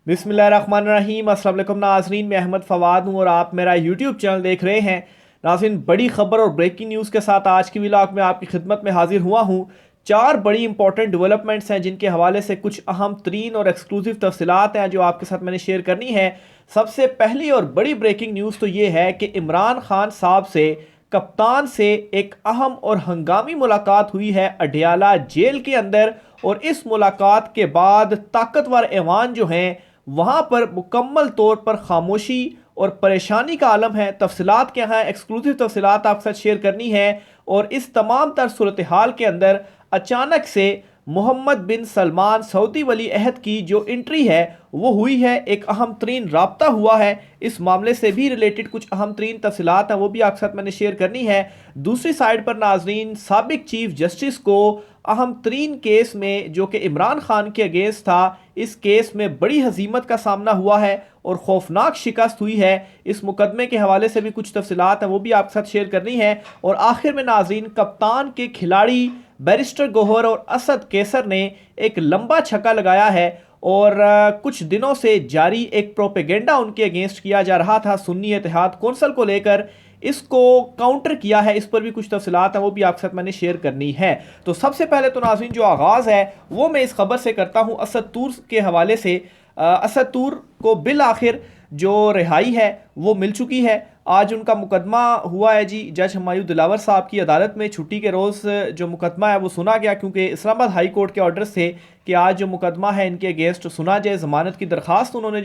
बिस्मिल्लाहिर्रहमानिर्रहीम। अस्सलाम वालेकुम नाज़रीन, मैं अहमद फ़वाद हूँ और आप मेरा यूट्यूब चैनल देख रहे हैं। नाज़रीन, बड़ी खबर और ब्रेकिंग न्यूज़ के साथ आज की व्लॉग में आपकी खिदमत में हाजिर हुआ हूँ। चार बड़ी इंपॉर्टेंट डेवलपमेंट्स हैं जिनके हवाले से कुछ अहम तरीन और एक्सक्लूसिव तफसीलात हैं जो आपके साथ मैंने शेयर करनी है। सबसे पहली और बड़ी ब्रेकिंग न्यूज़ तो ये है कि इमरान खान साहब से कप्तान से एक अहम और हंगामी मुलाकात हुई है अडयाला जेल के अंदर। और इस मुलाकात के बाद ताकतवर ऐवान जो हैं वहाँ पर मुकम्मल तौर पर खामोशी और परेशानी का आलम है। तफसीलात क्या हैं, एक्सक्लूसिव तफसीलात आपके साथ शेयर करनी है। और इस तमाम तर सूरत हाल के अंदर अचानक से मोहम्मद बिन सलमान सऊदी वली अहद की जो एंट्री है वो हुई है, एक अहम तरीन राब्ता हुआ है। इस मामले से भी रिलेटेड कुछ अहम तरीन तफसीलात हैं, वो भी आपके साथ मैंने शेयर करनी है। दूसरी साइड पर नाजरीन, साबिक चीफ जस्टिस को अहम तरीन केस में जो कि इमरान खान के अगेंस्ट था, इस केस में बड़ी हजीमत का सामना हुआ है और खौफनाक शिकस्त हुई है। इस मुकदमे के हवाले से भी कुछ तफसीलात हैं, वो भी आपके साथ शेयर करनी है। और आखिर में नाजरीन, कप्तान के खिलाड़ी बैरिस्टर गोहर और असद कैसर ने एक लंबा छक्का लगाया है और कुछ दिनों से जारी एक प्रोपेगेंडा उनके अगेंस्ट किया जा रहा था सुन्नी इत्तेहाद कौंसिल को लेकर, इसको काउंटर किया है। इस पर भी कुछ तफसीलात हैं, वो भी आपके साथ मैंने शेयर करनी है। तो सबसे पहले तो नाज़रीन, जो आगाज़ है वो मैं इस खबर से करता हूँ असद तूर के हवाले से। असद तूर को बिल आखिर जो रिहाई है वो मिल चुकी है। आज उनका मुकदमा हुआ है जी जज हुमायूं दिलावर साहब की अदालत में। छुट्टी के रोज़ जो मुकदमा है वो सुना गया, क्योंकि इस्लामाबाद हाई कोर्ट के ऑर्डर्स थे कि आज जो मुकदमा है इनके अगेंस्ट सुना जाए। ज़मानत की दरख्वास्त उन्होंने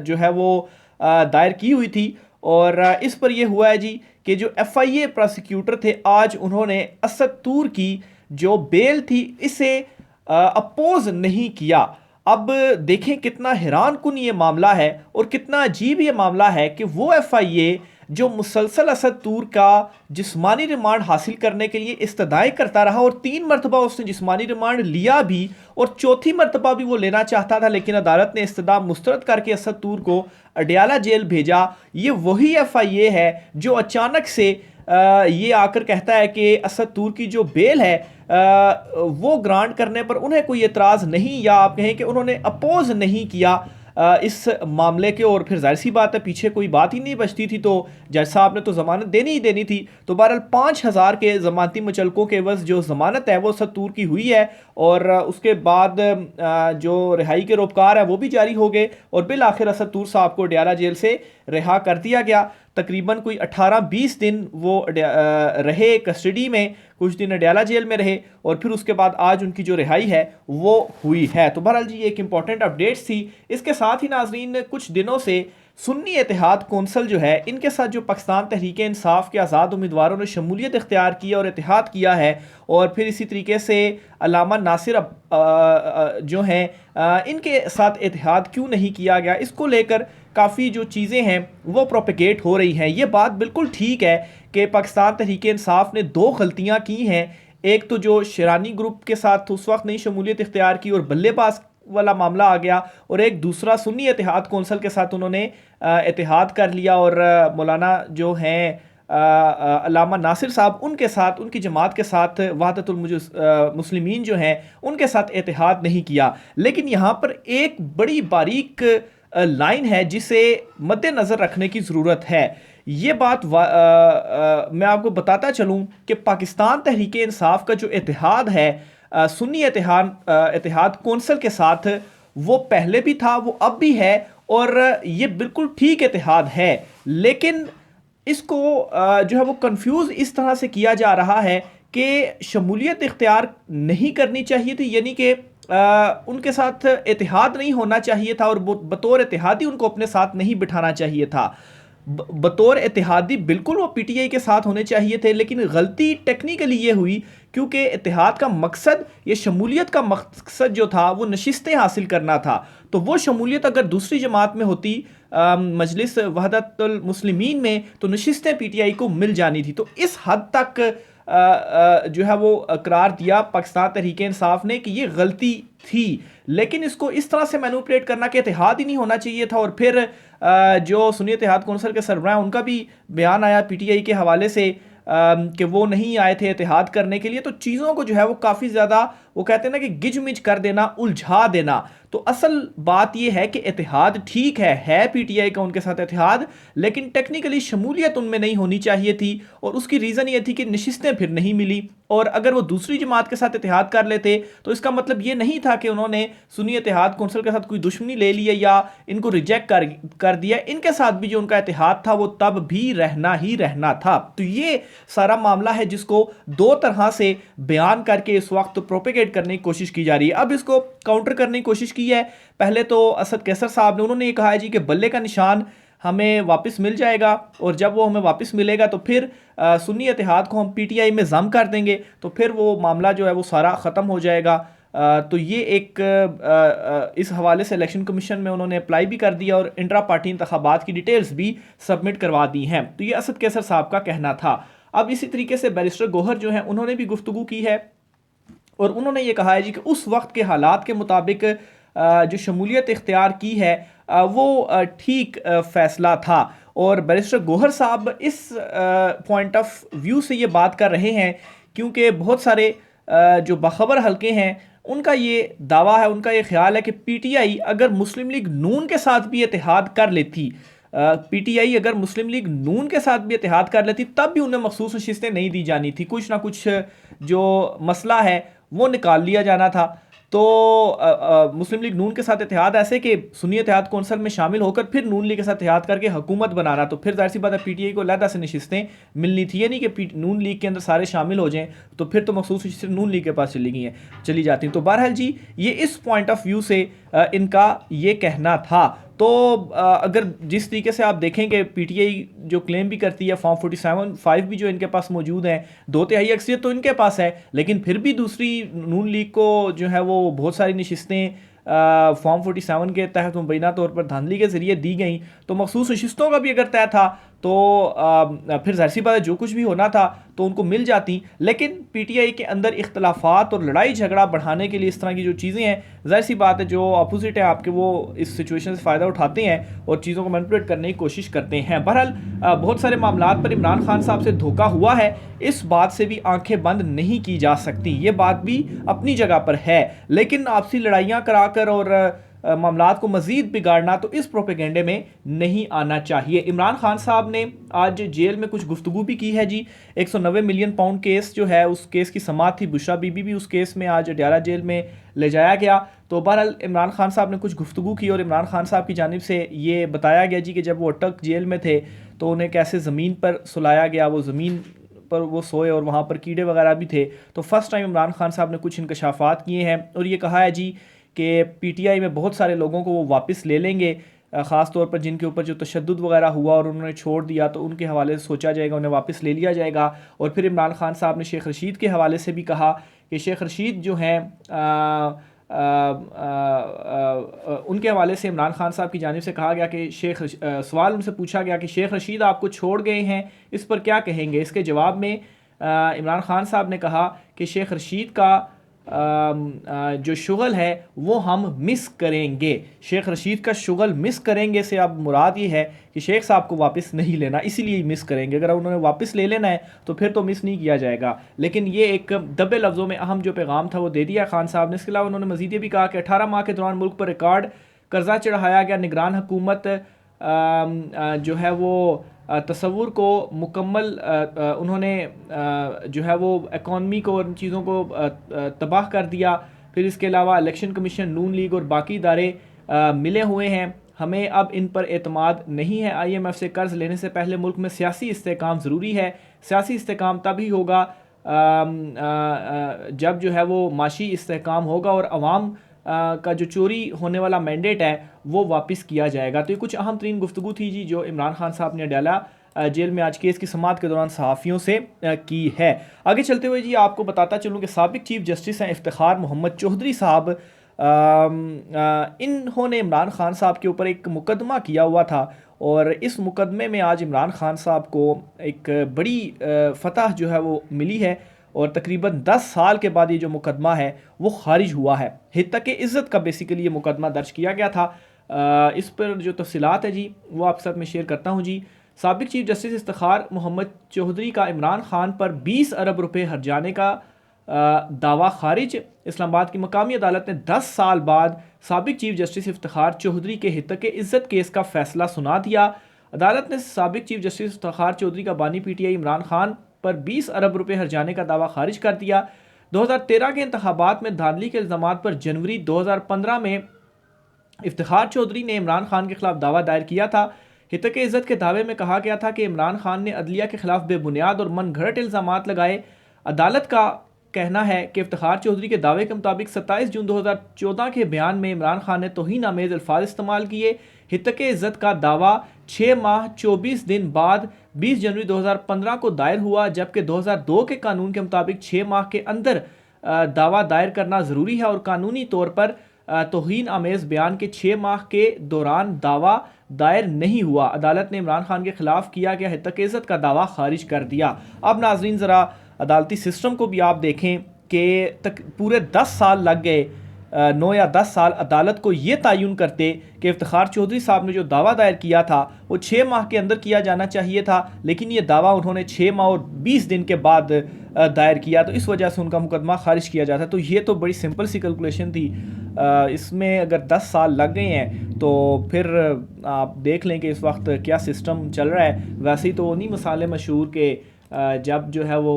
जो है वो दायर की हुई थी। और इस पर यह हुआ है जी कि जो FIA प्रोसिक्यूटर थे, आज उन्होंने असद तूर की जो बेल थी इसे अपोज नहीं किया। अब देखें कितना हैरान कुन ये मामला है और कितना अजीब ये मामला है कि वो FIA जो मुसलसल असद तूर का जिस्मानी रिमांड हासिल करने के लिए इस्तदाएं करता रहा और 3 मरतबा उसने जिस्मानी रिमांड लिया भी और चौथी मरतबा भी वो लेना चाहता था, लेकिन अदालत ने इस्तदा मुस्तरद करके असद तूर को अडयाला जेल भेजा। ये वही FIA है जो अचानक से ये आकर कहता है कि असद तूर की जो बेल है वो ग्रांट करने पर उन्हें कोई एतराज़ नहीं, या आप कहें कि उन्होंने अपोज नहीं किया इस मामले के। और फिर जाहिर सी बात है पीछे कोई बात ही नहीं बचती थी, तो जज साहब ने तो ज़मानत देनी ही देनी थी। तो बहरहाल 5,000 के ज़मानती मुचलकों के एवज़ जो ज़मानत है वो असद तूर की हुई है। और उसके बाद जो रिहाई के रोपकार है वो भी जारी हो गए और बिल आखिर असद तूर साहब को अडयाला जेल से रिहा कर दिया गया। तकरीबन कोई 18-20 दिन वो रहे कस्टडी में, कुछ दिन अडयाला जेल में रहे और फिर उसके बाद आज उनकी जो रिहाई है वो हुई है। तो बहरहाल जी एक इंपॉर्टेंट अपडेट्स थी। इसके साथ ही नाजरीन, कुछ दिनों से सुन्नी इत्तेहाद कौंसिल जो है इनके साथ जो पाकिस्तान तहरीक इंसाफ के आज़ाद उम्मीदवारों ने शमूलियत इख्तियार की और इत्तेहाद किया है, और फिर इसी तरीके से अल्लामा नासिर जो हैं इनके साथ इत्तेहाद क्यों नहीं किया गया, इसको लेकर काफ़ी जो चीज़ें हैं वो प्रोपेगेट हो रही हैं। ये बात बिल्कुल ठीक है कि पाकिस्तान तहरीक इंसाफ ने 2 गलतियाँ की हैं। एक तो जो शेरानी ग्रुप के साथ उस वक्त नहीं शमूलियत इख्तियार की और बल्लेबाज वाला मामला आ गया, और एक दूसरा सुन्नी इत्तेहाद कौंसिल के साथ उन्होंने इत्तेहाद कर लिया और मौलाना जो हैं अल्लामा नासिर साहब उनके साथ, उनकी जमात के साथ वहदतुल मुस्लिमीन जो हैं उनके साथ इत्तेहाद नहीं किया। लेकिन यहाँ पर एक बड़ी बारीक लाइन है जिसे मद्देनज़र रखने की ज़रूरत है। ये बात मैं आपको बताता चलूँ कि पाकिस्तान तहरीक इंसाफ का जो इत्तेहाद है सुन्नी इत्तेहाद कौंसिल के साथ, वो पहले भी था, वो अब भी है, और ये बिल्कुल ठीक इत्तेहाद है। लेकिन इसको जो है वो कंफ्यूज इस तरह से किया जा रहा है कि शमूलियत इख्तियार नहीं करनी चाहिए थी, यानी कि उनके साथ इत्तेहाद नहीं होना चाहिए था और बतौर इत्तेहादी उनको अपने साथ नहीं बिठाना चाहिए था। बतौर इत्तेहादी बिल्कुल वो PTI के साथ होने चाहिए थे, लेकिन गलती टेक्निकली ये हुई क्योंकि इत्तेहाद का मकसद, ये शमूलियत का मकसद जो था वो नशिस्तें हासिल करना था। तो वो शमूलियत अगर दूसरी जमात में होती, मजलिस वहदतुल मुस्लिमीन में, तो नशिस्तें PTI को मिल जानी थी। तो इस हद तक जो है वो करार दिया पाकिस्तान तहरीक इंसाफ ने कि ये गलती थी। लेकिन इसको इस तरह से मैनिपुलेट करना कि इत्तेहाद ही नहीं होना चाहिए था, और फिर जो सुन्नी इत्तेहाद कौंसिल के सरबराह उनका भी बयान आया PTI के हवाले से कि वो नहीं आए थे इत्तेहाद करने के लिए, तो चीज़ों को जो है वो काफ़ी ज़्यादा वो कहते हैं ना कि गिजमिज कर देना, उलझा देना। तो असल बात यह है कि इत्तेहाद ठीक है पीटीआई का उनके साथ इत्तेहाद, लेकिन टेक्निकली शमूलियत उनमें नहीं होनी चाहिए थी। और उसकी रीज़न ये थी कि नशिस्तें फिर नहीं मिली, और अगर वो दूसरी जमात के साथ इत्तेहाद कर लेते तो इसका मतलब ये नहीं था कि उन्होंने सुन्नी इत्तेहाद कौंसिल के साथ कोई दुश्मनी ले ली है या इनको रिजेक्ट कर दिया। इनके साथ भी जो उनका इत्तेहाद था वो तब भी रहना ही रहना था। तो ये सारा मामला है जिसको दो तरह से बयान करके इस वक्त प्रोपेगेट करने की कोशिश की जा रही है। अब इसको काउंटर करने की कोशिश की है। पहले तो असद कैसर साहब ने, उन्होंने ये कहा है जी कि बल्ले का निशान हमें वापस मिल जाएगा, और जब वो हमें वापस मिलेगा तो फिर सुन्नी इत्तेहाद को हम पीटीआई में जम कर देंगे, तो फिर वो मामला जो है वो सारा ख़त्म हो जाएगा। तो ये एक इस हवाले से इलेक्शन कमीशन में उन्होंने अप्लाई भी कर दिया और इंट्रा पार्टी इंतखाबात की डिटेल्स भी सबमिट करवा दी हैं। तो ये असद कैसर साहब का कहना था। अब इसी तरीके से बैरिस्टर गौहर जो हैं उन्होंने भी गुफ्तगू की है, और उन्होंने ये कहा है जी कि उस वक्त के हालात के मुताबिक जो शमूलियत इख्तियार की है वो ठीक फ़ैसला था। और बैरिस्टर गौहर साहब इस पॉइंट ऑफ व्यू से ये बात कर रहे हैं क्योंकि बहुत सारे जो बाखबर हलके हैं उनका ये दावा है, उनका ये ख्याल है कि पीटीआई अगर मुस्लिम लीग नून के साथ भी इत्तेहाद कर लेती, पीटीआई अगर मुस्लिम लीग नून के साथ भी इत्तेहाद कर लेती, तब भी उन्हें मखसूस नशिस्तें नहीं दी जानी थी। कुछ ना कुछ जो मसला है वो निकाल लिया जाना था। तो मुस्लिम लीग नून के साथ इत्तेहाद ऐसे कि सुन्नी इत्तेहाद कौंसिल में शामिल होकर फिर नून लीग के साथ इत्तेहाद करके हुकूमत बनाना, तो फिर जाहिर सी बात है पीटीआई को अलहदा से नशिस्तें मिलनी थी। ये नहीं कि नून लीग के अंदर सारे शामिल हो जाएं तो फिर तो मखसूस नशिस्तें नून लीग के पास चली जाती। तो बहरहाल जी ये इस पॉइंट ऑफ व्यू से इनका ये कहना था। तो अगर जिस तरीके से आप देखें कि पीटीआई जो क्लेम भी करती है फॉर्म 47(5) भी जो इनके पास मौजूद है, 2/3 अक्सरियत तो इनके पास है, लेकिन फिर भी दूसरी नून लीग को जो है वो बहुत सारी नशिस्तें फॉर्म 47 के तहत मुबैना तौर पर धांधली के ज़रिए दी गई। तो मखसूस नशिस्तों का भी अगर तय था तो फिर जाहिर सी बात है जो कुछ भी होना था तो उनको मिल जाती। लेकिन पीटीआई के अंदर इख्तलाफात और लड़ाई झगड़ा बढ़ाने के लिए इस तरह की जो चीज़ें हैं, जाहिर सी बात है जो अपोजिट है आपके वो इस सिचुएशन से फ़ायदा उठाते हैं और चीज़ों को मैनिपुलेट करने की कोशिश करते हैं। बहरहाल बहुत सारे मामलात पर इमरान खान साहब से धोखा हुआ है, इस बात से भी आंखें बंद नहीं की जा सकती। ये बात भी अपनी जगह पर है, लेकिन आपसी लड़ाइयाँ कराकर और मामलात को मज़ीद बिगाड़ना तो इस प्रोपेगेंडे में नहीं आना चाहिए। इमरान खान साहब ने आज जेल में कुछ गुफ्तगू भी की है जी। 190 मिलियन पाउंड केस जो है उस केस की समाअत थी, बुशरा बीबी भी उस केस में आज अडयाला जेल में ले जाया गया। तो बहरहाल इमरान खान साहब ने कुछ गुफ्तगू की और इमरान खान साहब की जानिब से ये बताया गया जी कि जब वो अटक जेल में थे तो उन्हें कैसे ज़मीन पर सुलाया गया, वो ज़मीन पर वो सोए और वहाँ पर कीड़े वगैरह भी थे। तो फर्स्ट टाइम इमरान खान साहब ने कुछ इंकशाफात किए हैं और ये कहा है जी कि पीटीआई में बहुत सारे लोगों को वो वापस ले लेंगे, ख़ास तौर पर जिनके ऊपर जो तशद्दुद वगैरह हुआ और उन्होंने छोड़ दिया तो उनके हवाले से सोचा जाएगा, उन्हें वापस ले लिया जाएगा। और फिर इमरान खान साहब ने शेख रशीद के हवाले से भी कहा कि शेख रशीद जो हैं उनके हवाले से इमरान खान साहब की जानिब से कहा गया कि सवाल उनसे पूछा गया कि शेख रशीद आपको छोड़ गए हैं, इस पर क्या कहेंगे। इसके जवाब में इमरान खान साहब ने कहा कि शेख रशीद का जो शुगल है वो हम मिस करेंगे। शेख रशीद का शुगल मिस करेंगे से अब मुराद ये है कि शेख साहब को वापस नहीं लेना, इसीलिए मिस करेंगे। अगर उन्होंने वापस ले लेना है तो फिर तो मिस नहीं किया जाएगा। लेकिन ये एक दबे लफ्ज़ों में अहम जो पैगाम था वो दे दिया खान साहब ने। इसके अलावा उन्होंने मज़ीद ये भी कहा कि 18 माह के दौरान मुल्क पर रिकॉर्ड कर्जा चढ़ाया गया। निगरान हुकूमत जो है वो तसव्वुर को मुकम्मल उन्होंने जो है वो एकोनमी को और चीज़ों को तबाह कर दिया। फिर इसके अलावा इलेक्शन कमीशन, नून लीग और बाकी इदारे मिले हुए हैं, हमें अब इन पर एतमाद नहीं है। IMF से कर्ज लेने से पहले मुल्क में सियासी इस्तेहकाम ज़रूरी है। सियासी इस्तेहकाम तभी होगा जब जो है वो माशी इस्तेहकाम होगा और अवाम का जो चोरी होने वाला मैंडेट है वो वापस किया जाएगा। तो ये कुछ अहम तरीन गुफ्तगू थी जी जो इमरान खान साहब ने अडयाला जेल में आज केस की समाअत के दौरान सहाफ़ियों से की है। आगे चलते हुए जी आपको बताता चलूँ कि साबिक चीफ जस्टिस हैं इफ्तिखार मोहम्मद चौधरी साहब, इन्होंने इमरान खान साहब के ऊपर एक मुकदमा किया हुआ था और इस मुकदमे में आज इमरान खान साहब को एक बड़ी फतह जो है वो मिली है और तकरीबन 10 साल के बाद ये जो मुकदमा है वो खारिज हुआ है। हित्तक इज़्ज़त का बेसिकली ये मुकदमा दर्ज किया गया था। इस पर जो तफसीलात है जी वो आपके साथ मैं शेयर करता हूँ जी। साबिक चीफ जस्टिस इफ्तिखार मोहम्मद चौधरी का इमरान खान पर 20 अरब रुपए हर्जाने का दावा खारिज। इस्लामाबाद की मकामी अदालत ने 10 साल बाद साबिक चीफ जस्टिस इफ्तिखार चौधरी के हितक इज़्ज़त केस का फैसला सुना दिया। अदालत ने साबिक चीफ जस्टिस इफ्तिखार चौधरी का बानी पीटीआई इमरान खान पर 20 अरब रुपए हर्जाने का दावा खारिज कर दिया। 2013 के इंतखाबात में धांधली के इल्ज़ाम पर जनवरी 2015 में इफ्तिखार चौधरी ने इमरान खान के खिलाफ दावा दायर किया था। हितक इज़्ज़त के दावे में कहा गया था कि इमरान खान ने अदलिया के खिलाफ बेबुनियाद और मन घड़त इल्ज़ामात लगाए। अदालत का कहना है कि इफ्तिखार चौधरी के दावे के मुताबिक 27 जून 2014 के बयान में इमरान खान ने तौहीन आमेज़ अल्फाज इस्तेमाल किए। हितक इज़्ज़त का दावा 6 माह 24 दिन बाद 20 जनवरी 2015 को दायर हुआ, जबकि 2002 के कानून के मुताबिक 6 माह के अंदर दावा दायर करना ज़रूरी है और कानूनी तौर पर तौहीन आमेज़ बयान के 6 माह के दौरान दावा दायर नहीं हुआ। अदालत ने इमरान खान के खिलाफ किया गया हितक इज़्ज़त का दावा खारिज कर दिया। अब नाजरीन ज़रा अदालती सिस्टम को भी आप देखें कि पूरे 10 साल लग गए, 9 या 10 साल अदालत को ये तयन करते कि इफ्तिखार चौधरी साहब ने जो दावा दायर किया था वो 6 माह के अंदर किया जाना चाहिए था, लेकिन ये दावा उन्होंने 6 माह और 20 दिन के बाद दायर किया, तो इस वजह से उनका मुकदमा खारिज किया जाता। तो ये तो बड़ी सिंपल सी कैलकुलेशन थी। इसमें अगर 10 साल लग गए हैं तो फिर आप देख लें कि इस वक्त क्या सिस्टम चल रहा है। वैसे ही तो उन्हीं मिसालें मशहूर के जब जो है वो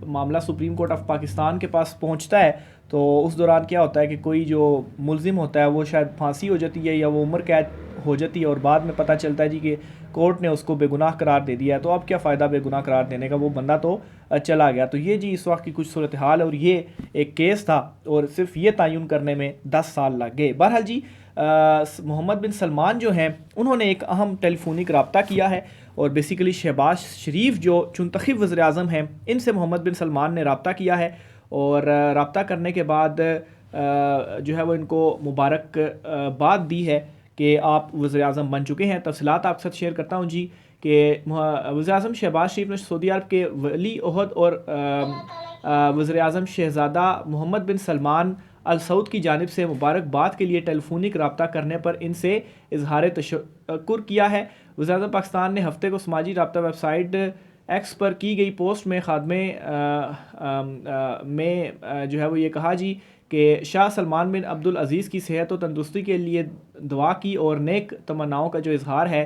मामला सुप्रीम कोर्ट ऑफ पाकिस्तान के पास पहुंचता है तो उस दौरान क्या होता है कि कोई जो मुलजिम होता है वो शायद फांसी हो जाती है या वो उम्र कैद हो जाती है और बाद में पता चलता है जी कि कोर्ट ने उसको बेगुनाह करार दे दिया है। तो अब क्या फ़ायदा बेगुनाह करार देने का, वो बंदा तो चला गया। तो ये जी इस वक्त की कुछ सूरत हाल है और ये एक केस था और सिर्फ ये तयन करने में 10 साल लग गए। बहरहाल जी मोहम्मद बिन सलमान जो हैं उन्होंने एक अहम टेलीफोनिक रब्ता किया है और बेसिकली शहबाज शरीफ जो चुनतखब वज़ीर आज़म हैं इनसे मोहम्मद बिन सलमान ने रब्ता किया है और रब्ता करने के बाद जो है वो इनको मुबारकबाद दी है कि आप वज़ीर आज़म बन चुके हैं। तफसीलात आपके साथ शेयर करता हूँ जी कि वज़ीर आज़म शहबाज शरीफ ने सऊदी अरब के वली ओहद और वज़ीर आज़म शहज़ादा मोहम्मद बिन सलमान अल सऊद की जानिब से मुबारकबाद के लिए टेलीफोनिक रब्ता करने पर इनसे इजहार तशक्कुर किया है। वज़ीर आज़म पाकिस्तान ने हफ्ते को समाजी रब्ता वेबसाइट एक्स पर की गई पोस्ट में खादमे में जो है वो ये कहा जी कि शाह सलमान बिन अब्दुल अज़ीज़ की सेहत और तंदुरुस्ती के लिए दुआ की और नेक तमन्नाओं का जो इजहार है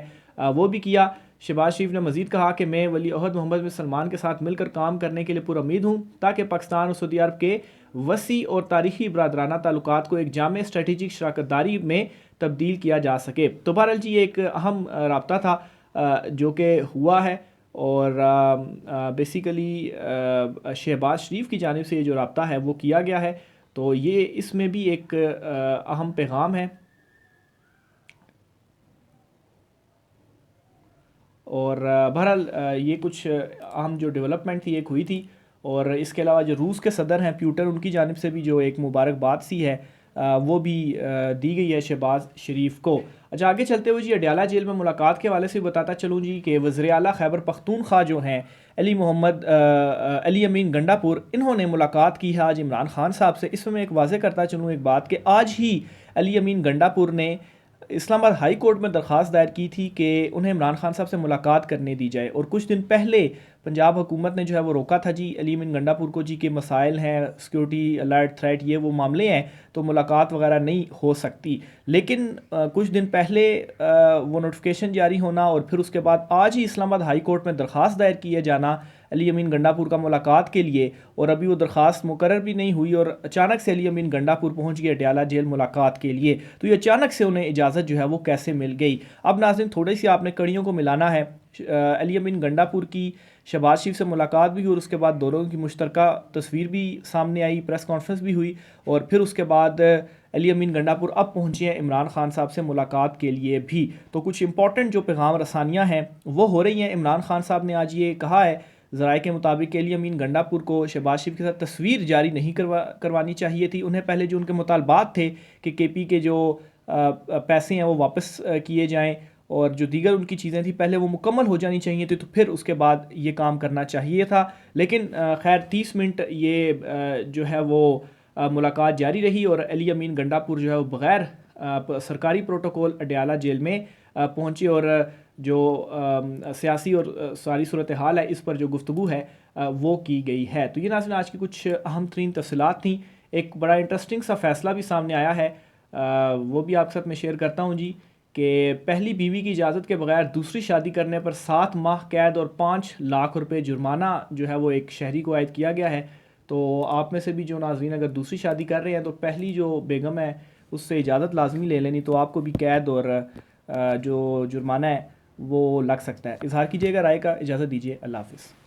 वो भी किया। शहबाज शरीफ ने मज़ीद कहा कि मैं वली अहद मोहम्मद बिन सलमान के साथ मिलकर काम करने के लिए पुरुमीद हूँ ताकि पाकिस्तान और सऊदी अरब के वसी और तारीखी बरदराना ताल्लुकात को एक जामे स्ट्रेटेजिक शराकतदारी में तब्दील किया जा सके। तो बहरहाल जी ये एक अहम रब्ता था जो कि हुआ है और बेसिकली शहबाज शरीफ की जानिब से ये जो रब्ता है वो किया गया है। तो ये इसमें भी एक अहम पैगाम है और बहरहाल ये कुछ अहम जो डेवलपमेंट थी एक हुई थी और इसके अलावा जो रूस के सदर हैं प्यूटर उनकी जानिब से भी जो एक मुबारकबाद सी है वो भी दी गई है शहबाज शरीफ को। अच्छा आगे चलते हुए जी अडयाला जेल में मुलाकात के हवाले से बताता चलूँ जी कि वज़ीर आला खैबर पख्तूनख्वा जो हैं अली अमीन गंडापुर इन्होंने मुलाकात की है आज इमरान खान साहब से। इसमें मैं एक वाज़े करता चलूँ एक बात कि आज ही अली अमीन गंडापुर ने इस्लामाबाद हाई कोर्ट में दरख्वास्त दायर की थी कि उन्हें इमरान खान साहब से मुलाकात करने दी जाए और कुछ दिन पहले पंजाब हुकूमत ने जो है वो रोका था जी अली अमीन गंडापुर को जी के मसाइल हैं, सिक्योरिटी अलर्ट थ्रेट ये वो मामले हैं तो मुलाकात वगैरह नहीं हो सकती। लेकिन कुछ दिन पहले वो नोटिफिकेशन जारी होना और फिर उसके बाद आज ही इस्लामाबाद हाई कोर्ट में दरख्वास्त दायर किए जाना अली अमीन गंडापुर का मुलाकात के लिए और अभी वो दरख्वास्त मुकर्रर भी नहीं हुई और अचानक से अली अमीन गंडापुर पहुंच गए अडयाला जेल मुलाकात के लिए। तो ये अचानक से उन्हें इजाज़त जो है वो कैसे मिल गई। अब नाज़रीन थोड़ी सी आपने कड़ियों को मिलाना है। अली अमीन गंडापुर की शहबाज शरीफ से मुलाकात भी हुई और उसके बाद दोनों की मुश्तरका तस्वीर भी सामने आई, प्रेस कॉन्फ्रेंस भी हुई और फिर उसके बाद अली अमीन गंडापुर अब पहुंचे हैं इमरान खान साहब से मुलाकात के लिए भी। तो कुछ इंपॉर्टेंट जो पैगाम रसानियाँ हैं वो हो रही हैं। इमरान खान साहब ने आज ये कहा है ज़राए के मुताबिक अली अमीन गंडापुर को शहबाज शरीफ के साथ तस्वीर जारी नहीं करवानी चाहिए थी। उन्हें पहले जो उनके मुतालबात थे कि KP के जो पैसे हैं वो वापस किए जाएं और जो दीगर उनकी चीज़ें थी पहले वो मुकम्मल हो जानी चाहिए थी तो फिर उसके बाद ये काम करना चाहिए था। लेकिन खैर 30 मिनट ये जो है वो मुलाकात जारी रही और अली अमीन गंडापुर जो है वो बग़ैर सरकारी प्रोटोकॉल अडयाला जेल में पहुँचे और जो सियासी और सारी सूरत हाल है इस पर जो गुफ्तगू है वो की गई है। तो ये नाज़रीन आज की कुछ अहम तरीन तफसीलात थी। एक बड़ा इंटरेस्टिंग सा फ़ैसला भी सामने आया है, वो भी आपके साथ मैं शेयर करता हूँ जी, कि पहली बीवी की इजाज़त के बगैर दूसरी शादी करने पर 7 माह कैद और 5 लाख रुपए जुर्माना जो है वो एक शहरी को आयद किया गया है। तो आप में से भी जो नाज़रीन अगर दूसरी शादी कर रहे हैं तो पहली जो बेगम है उससे इजाज़त लाजमी ले लेनी, तो आपको भी कैद और जो जुर्माना है वो लग सकता है। इजहार कीजिएगा राय का, इजाज़त दीजिए, अल्लाह हाफ़िज़।